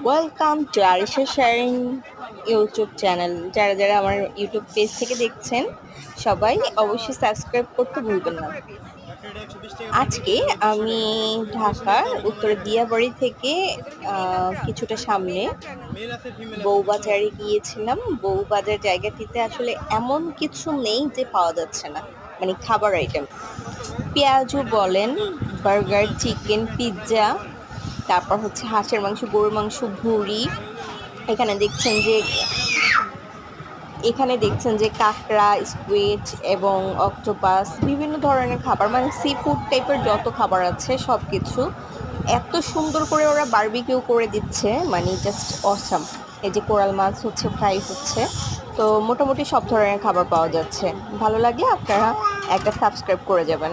Welcome to Arisha sharing YouTube channel. যারা যারা আমার ইউটিউব পেজ থেকে দেখছেন সবাই অবশ্যই সাবস্ক্রাইব করতে ভুলবেন না। আজকে আমি ঢাকার উত্তর দিয়াবাড়ি থেকে কিছুটা সামনে বউবাজারে গিয়েছিলাম। বউবাজার জায়গাটিতে আসলে এমন কিছু নেই যে পাওয়া যাচ্ছে না, মানে খাবার আইটেম, পেঁয়াজু বলেন, বার্গার, চিকেন, পিৎজা, তারপর হচ্ছে হাঁসের মাংস, গরুর মাংস, ভুঁড়ি। এখানে দেখছেন যে এখানে দেখছেন যে কাঁকড়া, স্কুইড এবং অক্টোপাস, বিভিন্ন ধরনের খাবার, মানে সি ফুড টাইপের যত খাবার আছে সব কিছু এত সুন্দর করে ওরা বারবিকিউ করে দিচ্ছে, মানে জাস্ট অসাম। এই যে কোরাল মাছ হচ্ছে, ফ্রাই হচ্ছে, তো মোটামুটি সব ধরনের খাবার পাওয়া যাচ্ছে। ভালো লাগলে আপনারা একটা সাবস্ক্রাইব করে যাবেন।